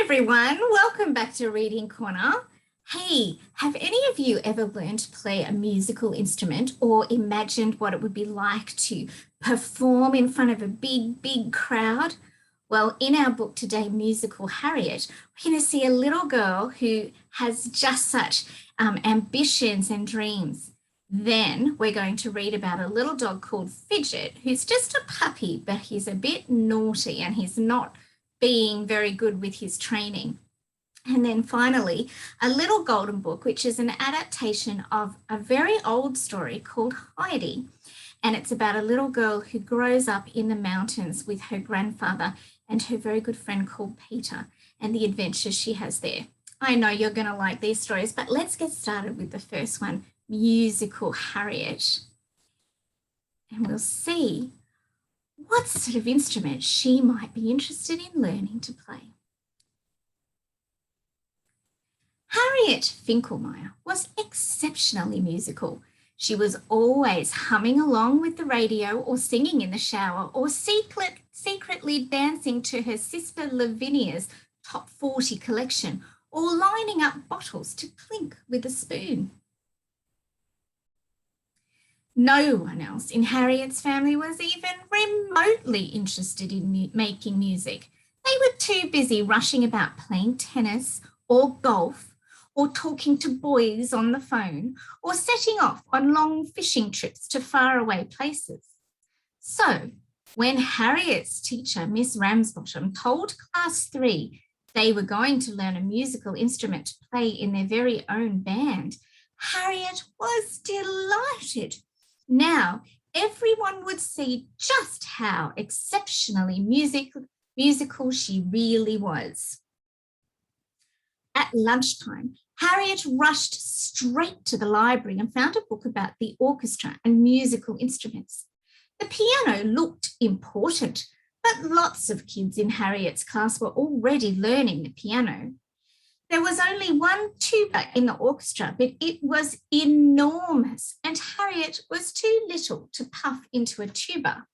everyone, welcome back to Reading Corner. Hey, have any of you ever learned to play a musical instrument or imagined what it would be like to perform in front of a big crowd? Well, in our book today, Musical Harriet, we're going to see a little girl who has just such ambitions and dreams. Then we're going to read about a little dog called Fidget, who's just a puppy, but he's a bit naughty and he's not being very good with his training. And then finally, a little golden book, which is an adaptation of a very old story called Heidi. And it's about a little girl who grows up in the mountains with her grandfather and her very good friend called Peter and the adventures she has there. I know you're going to like these stories, but let's get started with the first one, Musical Harriet. And we'll see what sort of instrument she might be interested in learning to play. Harriet Finkelmeyer was exceptionally musical. She was always humming along with the radio or singing in the shower or secretly dancing to her sister Lavinia's top 40 collection or lining up bottles to clink with a spoon. No one else in Harriet's family was even remotely interested in making music. They were too busy rushing about playing tennis or golf or talking to boys on the phone or setting off on long fishing trips to faraway places. So when Harriet's teacher, Miss Ramsbottom, told Class 3 they were going to learn a musical instrument to play in their very own band, Harriet was delighted. Now, everyone would see just how exceptionally musical she really was. At lunchtime, Harriet rushed straight to the library and found a book about the orchestra and musical instruments. The piano looked important, but lots of kids in Harriet's class were already learning the piano. There was only one tuba in the orchestra, but it was enormous, and Harriet was too little to puff into a tuba.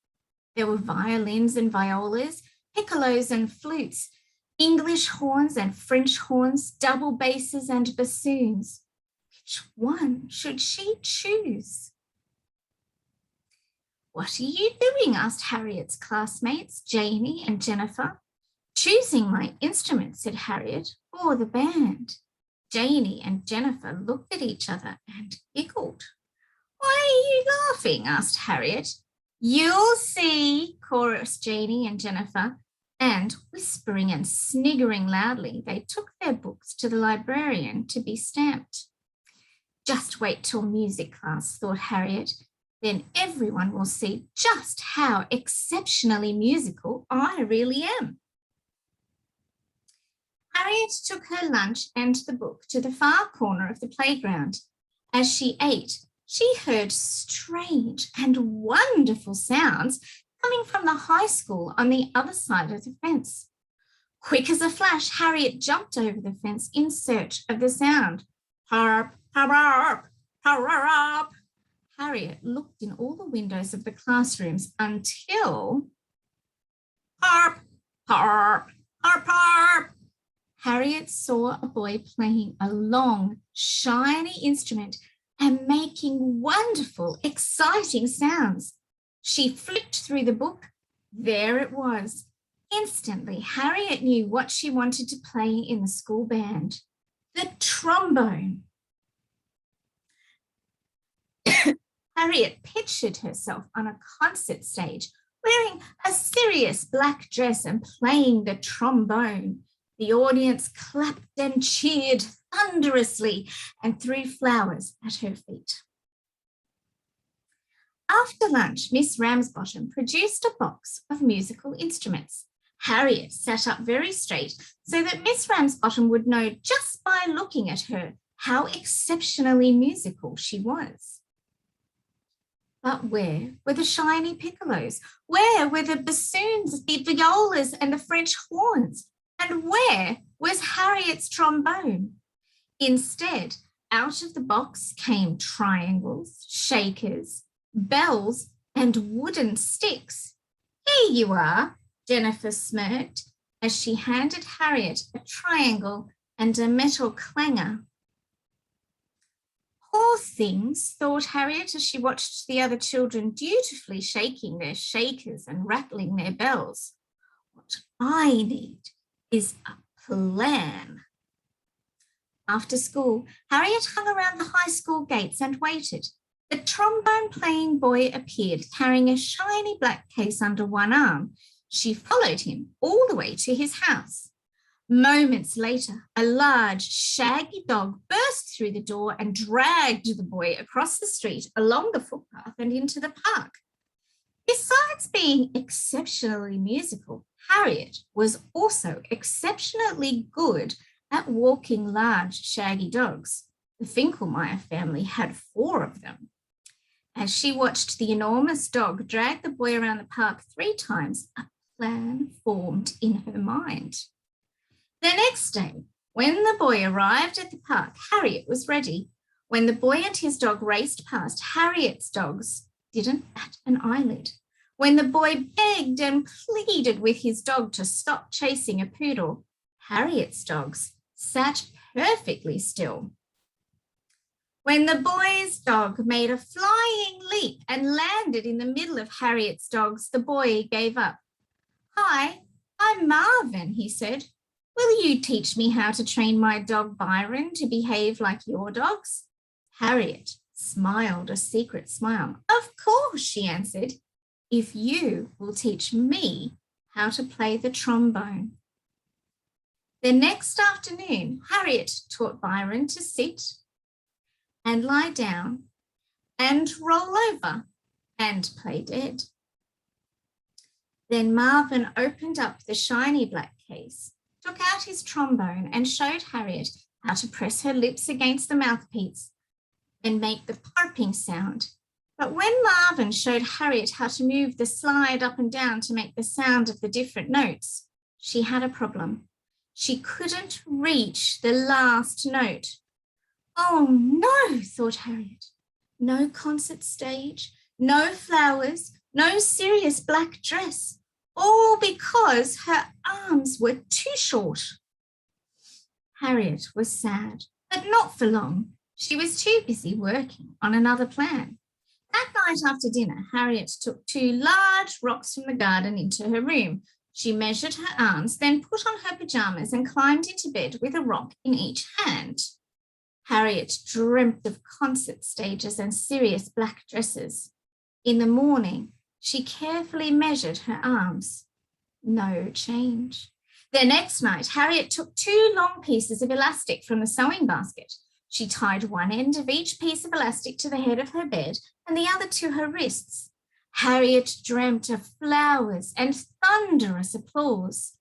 There were violins and violas, piccolos and flutes, English horns and French horns, double basses and bassoons. Which one should she choose? "What are you doing?" asked Harriet's classmates, Janie and Jennifer. "Choosing my instrument," said Harriet, "for the band." Janie and Jennifer looked at each other and giggled. "Why are you laughing?" asked Harriet. "You'll see," chorused Janie and Jennifer. And whispering and sniggering loudly, they took their books to the librarian to be stamped. "Just wait till music class," thought Harriet. "Then everyone will see just how exceptionally musical I really am." Harriet took her lunch and the book to the far corner of the playground. As she ate, she heard strange and wonderful sounds coming from the high school on the other side of the fence. Quick as a flash, Harriet jumped over the fence in search of the sound. Harp, harp, harp. Harriet looked in all the windows of the classrooms until harp, harp, harp, harp. Harriet saw a boy playing a long, shiny instrument and making wonderful, exciting sounds. She flicked through the book. There it was. Instantly, Harriet knew what she wanted to play in the school band, the trombone. Harriet pictured herself on a concert stage, wearing a serious black dress and playing the trombone. The audience clapped and cheered thunderously and threw flowers at her feet. After lunch, Miss Ramsbottom produced a box of musical instruments. Harriet sat up very straight so that Miss Ramsbottom would know just by looking at her how exceptionally musical she was. But where were the shiny piccolos? Where were the bassoons, the violas, and the French horns? And where was Harriet's trombone? Instead, out of the box came triangles, shakers, bells, and wooden sticks. "Here you are," Jennifer smirked. as she handed Harriet a triangle and a metal clanger. Poor things, thought Harriet as she watched the other children dutifully shaking their shakers and rattling their bells. What I need is a plan. After school, Harriet hung around the high school gates and waited. The trombone-playing boy appeared, carrying a shiny black case under one arm. She followed him all the way to his house. Moments later, a large, shaggy dog burst through the door and dragged the boy across the street, along the footpath and into the park. Besides being exceptionally musical, Harriet was also exceptionally good at walking large, shaggy dogs. The Finkelmeyer family had 4 of them. As she watched the enormous dog drag the boy around the park 3 times, a plan formed in her mind. The next day, when the boy arrived at the park, Harriet was ready. When the boy and his dog raced past, Harriet's dogs didn't bat an eyelid. When the boy begged and pleaded with his dog to stop chasing a poodle, Harriet's dogs sat perfectly still. When the boy's dog made a flying leap and landed in the middle of Harriet's dogs, the boy gave up. "Hi, I'm Marvin," he said. "Will you teach me how to train my dog Byron to behave like your dogs?" Harriet smiled a secret smile. "Of course," she answered, "if you will teach me how to play the trombone." The next afternoon, Harriet taught Byron to sit and lie down and roll over and play dead. Then Marvin opened up the shiny black case, took out his trombone and showed Harriet how to press her lips against the mouthpiece and make the purping sound. But when Marvin showed Harriet how to move the slide up and down to make the sound of the different notes, she had a problem. She couldn't reach the last note. "Oh no," thought Harriet. No concert stage, no flowers, no serious black dress, all because her arms were too short. Harriet was sad, but not for long. She was too busy working on another plan. That night after dinner, Harriet took 2 large rocks from the garden into her room. She measured her arms, then put on her pajamas and climbed into bed with a rock in each hand. Harriet dreamt of concert stages and serious black dresses. In the morning, she carefully measured her arms. No change. The next night, Harriet took 2 long pieces of elastic from the sewing basket. She tied one end of each piece of elastic to the head of her bed and the other to her wrists. Harriet dreamt of flowers and thunderous applause.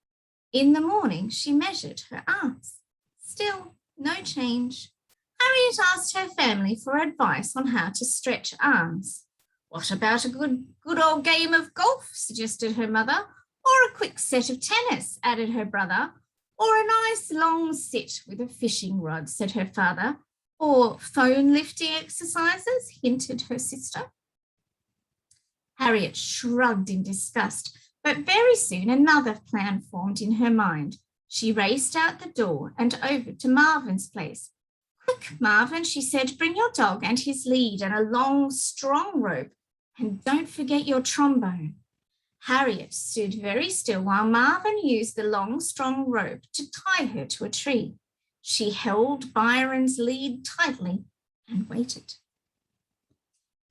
In the morning, she measured her arms. Still no change. Harriet asked her family for advice on how to stretch arms. "What about a good old game of golf?" suggested her mother. "Or a quick set of tennis," added her brother. "Or a nice long sit with a fishing rod," said her father. "Or phone lifting exercises," hinted her sister. Harriet shrugged in disgust, but very soon another plan formed in her mind. She raced out the door and over to Marvin's place. "Quick, Marvin," she said, "bring your dog and his lead and a long, strong rope, and don't forget your trombone." Harriet stood very still while Marvin used the long, strong rope to tie her to a tree. She held Byron's lead tightly and waited.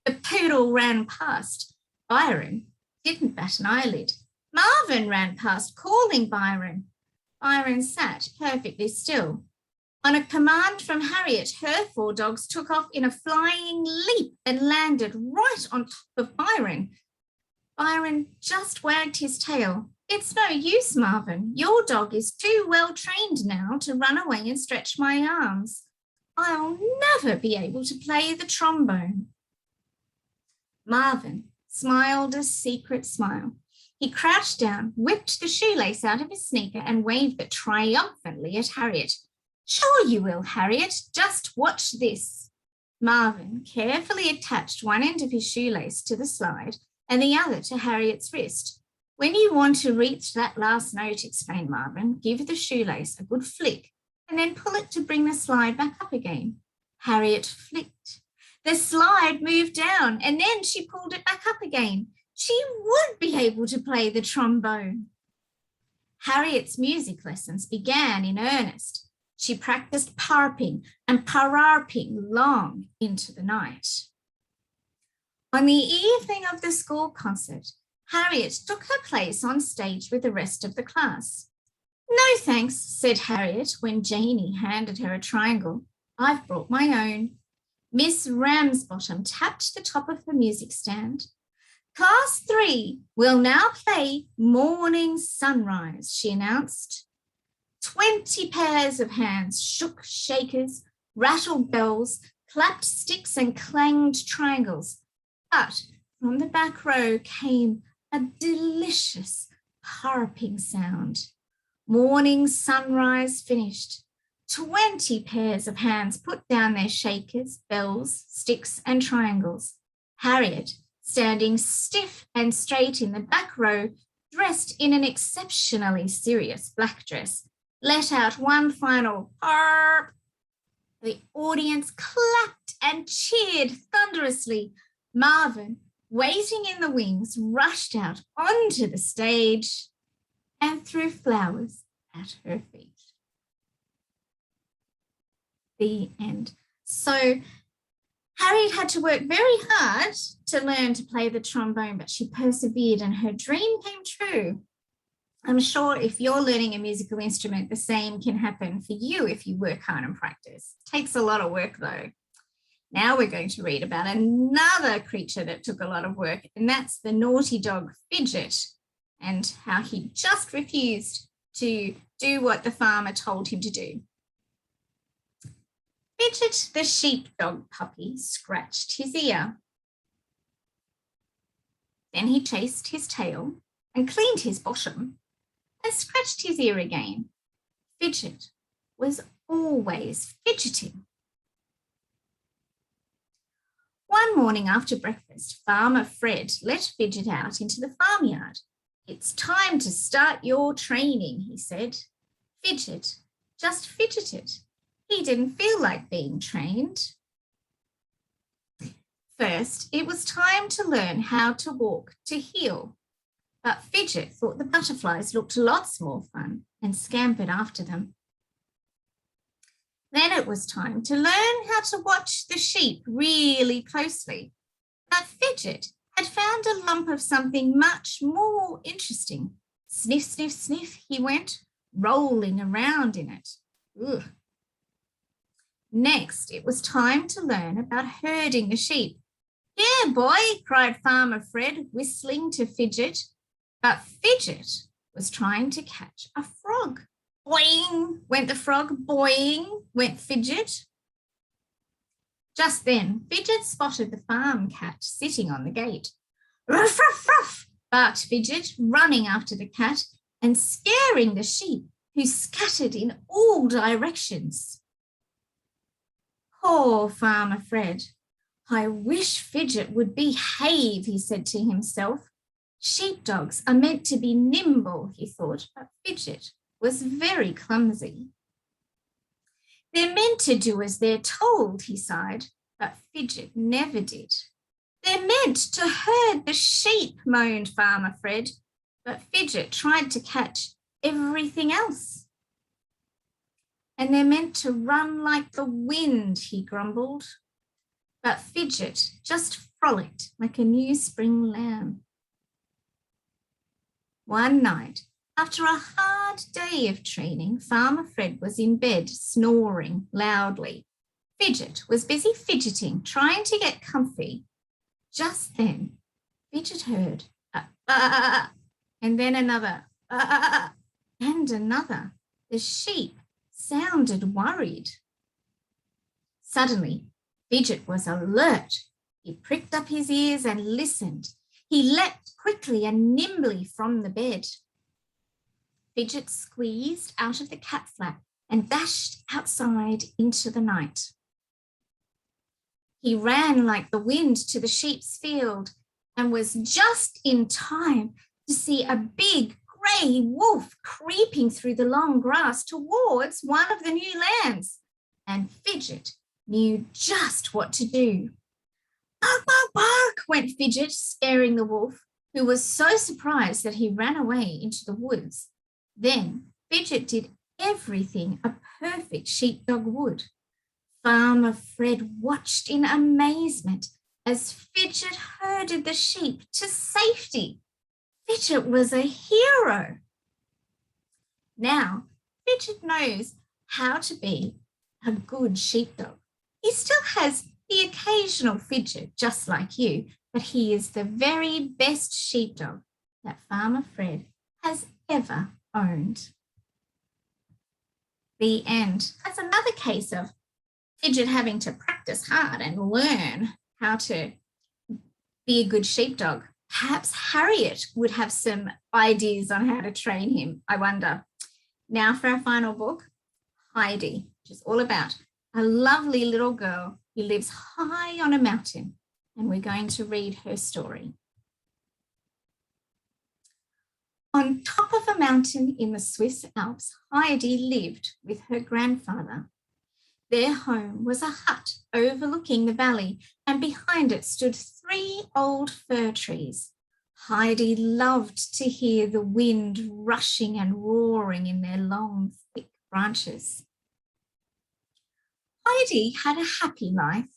The poodle ran past. Byron didn't bat an eyelid. Marvin ran past, calling Byron. Byron sat perfectly still. On a command from Harriet, her 4 dogs took off in a flying leap and landed right on top of Byron. Byron just wagged his tail. "It's no use, Marvin. Your dog is too well trained now to run away and stretch my arms. I'll never be able to play the trombone." Marvin smiled a secret smile. He crouched down, whipped the shoelace out of his sneaker and waved it triumphantly at Harriet. "Sure you will, Harriet. Just watch this." Marvin carefully attached one end of his shoelace to the slide and the other to Harriet's wrist. When you want to reach that last note, explained Marvin, give the shoelace a good flick and then pull it to bring the slide back up again. Harriet flicked. The slide moved down and then she pulled it back up again. She would be able to play the trombone. Harriet's music lessons began in earnest. She practiced parping and pararping long into the night. On the evening of the school concert, Harriet took her place on stage with the rest of the class. No thanks, said Harriet when Janey handed her a triangle. I've brought my own. Miss Ramsbottom tapped the top of her music stand. Class 3 will now play Morning Sunrise, she announced. 20 pairs of hands shook shakers, rattled bells, clapped sticks and clanged triangles. But from the back row came a delicious harping sound. Morning Sunrise finished. 20 pairs of hands put down their shakers, bells, sticks and triangles. Harriet, standing stiff and straight in the back row, dressed in an exceptionally serious black dress, let out one final harp. The audience clapped and cheered thunderously. Marvin, waiting in the wings, rushed out onto the stage and threw flowers at her feet. The end. So Harriet had to work very hard to learn to play the trombone, but she persevered and her dream came true. I'm sure if you're learning a musical instrument, the same can happen for you if you work hard and practice. It takes a lot of work though. Now we're going to read about another creature that took a lot of work, and that's the naughty dog Fidget, and how he just refused to do what the farmer told him to do. Fidget, the sheepdog puppy, scratched his ear. Then he chased his tail and cleaned his bottom and scratched his ear again. Fidget was always fidgeting. One morning after breakfast, Farmer Fred let Fidget out into the farmyard. It's time to start your training, he said. Fidget just fidgeted. He didn't feel like being trained. First, it was time to learn how to walk to heel. But Fidget thought the butterflies looked lots more fun and scampered after them. Then it was time to learn how to watch the sheep really closely. But Fidget had found a lump of something much more interesting. Sniff, sniff, sniff, he went, rolling around in it. Ugh. Next, it was time to learn about herding the sheep. Here, boy, cried Farmer Fred, whistling to Fidget. But Fidget was trying to catch a frog. Boing went the frog, boing went Fidget. Just then, Fidget spotted the farm cat sitting on the gate. Ruff, ruff, ruff, barked Fidget, running after the cat and scaring the sheep, who scattered in all directions. Poor Farmer Fred. I wish Fidget would behave, he said to himself. Sheepdogs are meant to be nimble, he thought, but Fidget was very clumsy. They're meant to do as they're told, he sighed, but Fidget never did. They're meant to herd the sheep, moaned Farmer Fred, but Fidget tried to catch everything else. And they're meant to run like the wind, he grumbled, but Fidget just frolicked like a new spring lamb. One night, after a hard day of training, Farmer Fred was in bed snoring loudly. Fidget was busy fidgeting, trying to get comfy. Just then, Fidget heard and then another and another. The sheep sounded worried. Suddenly, Fidget was alert. He pricked up his ears and listened. He leapt quickly and nimbly from the bed. Fidget squeezed out of the cat flap and dashed outside into the night. He ran like the wind to the sheep's field and was just in time to see a big grey wolf creeping through the long grass towards one of the new lambs, and Fidget knew just what to do. Bark, bark, bark, went Fidget, scaring the wolf, who was so surprised that he ran away into the woods. Then Fidget did everything a perfect sheepdog would. Farmer Fred watched in amazement as Fidget herded the sheep to safety. Fidget was a hero. Now, Fidget knows how to be a good sheepdog. He still has the occasional fidget, just like you, but he is the very best sheepdog that Farmer Fred has ever owned. The end. That's another case of Fidget having to practice hard and learn how to be a good sheepdog. Perhaps Harriet would have some ideas on how to train him, I wonder. Now for our final book, Heidi, which is all about a lovely little girl who lives high on a mountain, and we're going to read her story. On top of a mountain in the Swiss Alps, Heidi lived with her grandfather. Their home was a hut overlooking the valley, and behind it stood 3 old fir trees. Heidi loved to hear the wind rushing and roaring in their long, thick branches. Heidi had a happy life.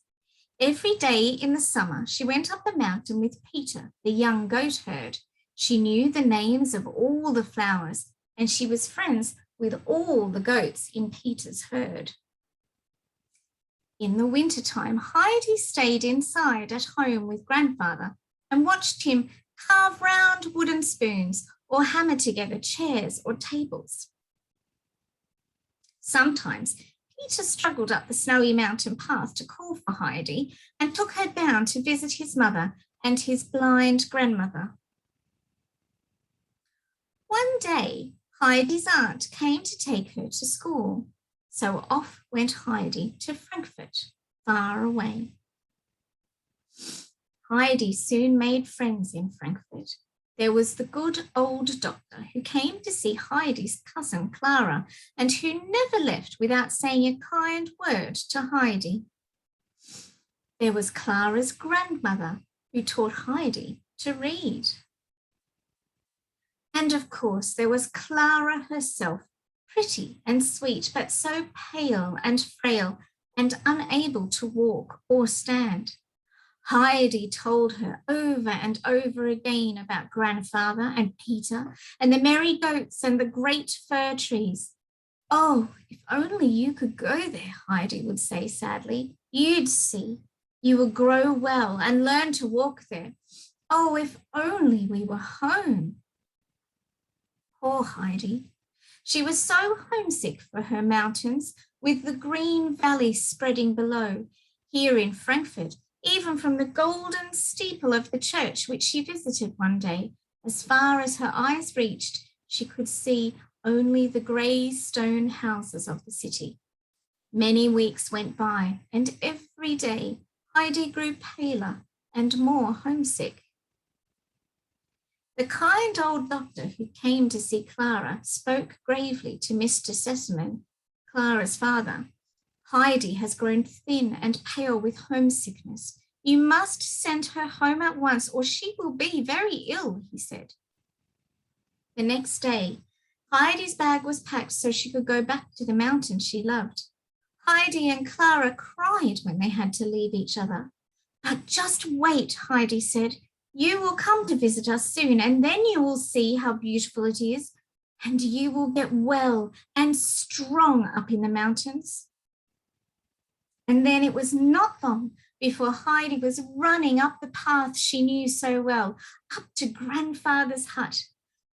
Every day in the summer, she went up the mountain with Peter, the young goat herd. She knew the names of all the flowers, and she was friends with all the goats in Peter's herd. In the wintertime, Heidi stayed inside at home with grandfather and watched him carve round wooden spoons or hammer together chairs or tables. Sometimes Peter struggled up the snowy mountain path to call for Heidi and took her down to visit his mother and his blind grandmother. One day, Heidi's aunt came to take her to school, so off went Heidi to Frankfurt, far away. Heidi soon made friends in Frankfurt. There was the good old doctor who came to see Heidi's cousin Clara and who never left without saying a kind word to Heidi. There was Clara's grandmother who taught Heidi to read. And of course, there was Clara herself, pretty and sweet, but so pale and frail and unable to walk or stand. Heidi told her over and over again about grandfather and Peter and the merry goats and the great fir trees. Oh, if only you could go there, Heidi would say sadly. You'd see. You will grow well and learn to walk there. Oh, if only we were home. Poor Heidi. She was so homesick for her mountains, with the green valley spreading below. Here in Frankfurt, even from the golden steeple of the church which she visited one day, as far as her eyes reached, she could see only the grey stone houses of the city. Many weeks went by, and every day Heidi grew paler and more homesick. The kind old doctor who came to see Clara spoke gravely to Mr. Sesemann, Clara's father. Heidi has grown thin and pale with homesickness. You must send her home at once or she will be very ill, he said. The next day, Heidi's bag was packed so she could go back to the mountain she loved. Heidi and Clara cried when they had to leave each other. But just wait, Heidi said. You will come to visit us soon, and then you will see how beautiful it is, and you will get well and strong up in the mountains. And then it was not long before Heidi was running up the path she knew so well, up to grandfather's hut.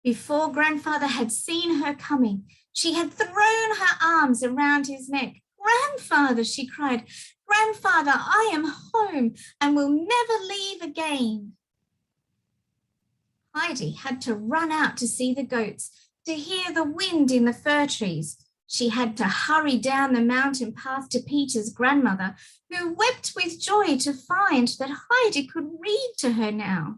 Before grandfather had seen her coming, she had thrown her arms around his neck. Grandfather, she cried, Grandfather, I am home and will never leave again. Heidi had to run out to see the goats, to hear the wind in the fir trees. She had to hurry down the mountain path to Peter's grandmother, who wept with joy to find that Heidi could read to her now.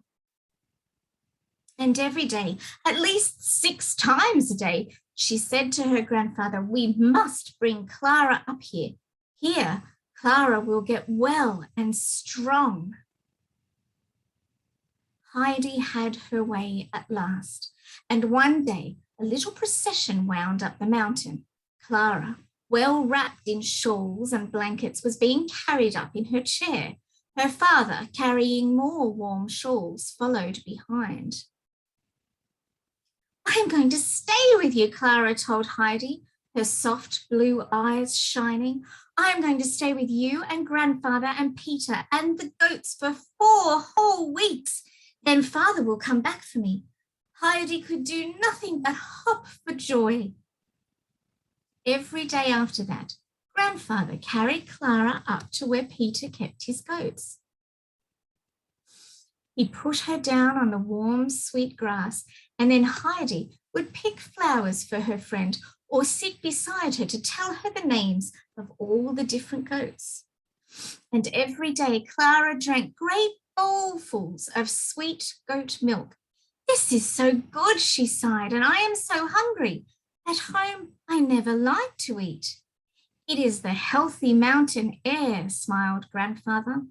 And every day, at least 6 times a day, she said to her grandfather, "We must bring Clara up here. Here, Clara will get well and strong." Heidi had her way at last, and one day a little procession wound up the mountain. Clara, well wrapped in shawls and blankets, was being carried up in her chair. Her father, carrying more warm shawls, followed behind. "I'm going to stay with you," Clara told Heidi, her soft blue eyes shining. "I'm going to stay with you and grandfather and Peter and the goats for 4 whole weeks. Then father will come back for me." Heidi could do nothing but hop for joy. Every day after that, grandfather carried Clara up to where Peter kept his goats. He put her down on the warm, sweet grass, and then Heidi would pick flowers for her friend or sit beside her to tell her the names of all the different goats. And every day Clara drank great bowlfuls of sweet goat milk. "This is so good," she sighed, "and I am so hungry. At home, I never like to eat." "It is the healthy mountain air," smiled grandfather.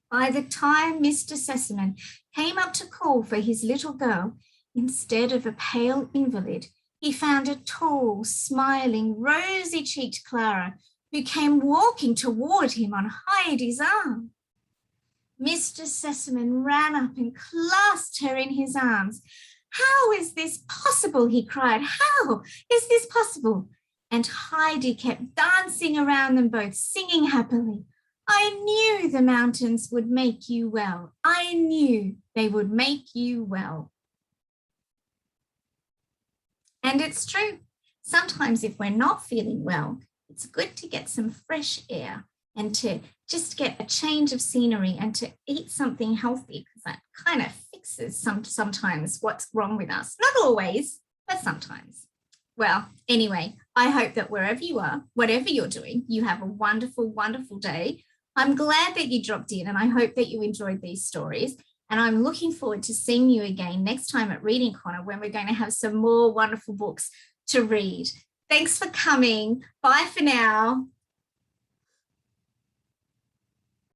By the time Mr. Sesamon came up to call for his little girl, instead of a pale invalid, he found a tall, smiling, rosy-cheeked Clara who came walking toward him on Heidi's arm. Mr. Sesamon ran up and clasped her in his arms. "How is this possible?" he cried. "How is this possible?" And Heidi kept dancing around them both, singing happily. "I knew the mountains would make you well. I knew they would make you well." And it's true. Sometimes if we're not feeling well, it's good to get some fresh air and to just get a change of scenery and to eat something healthy, because that kind of fixes sometimes what's wrong with us. Not always, but sometimes. Well, anyway, I hope that wherever you are, whatever you're doing, you have a wonderful, wonderful day. I'm glad that you dropped in, and I hope that you enjoyed these stories. And I'm looking forward to seeing you again next time at Reading Corner, when we're going to have some more wonderful books to read. Thanks for coming. Bye for now.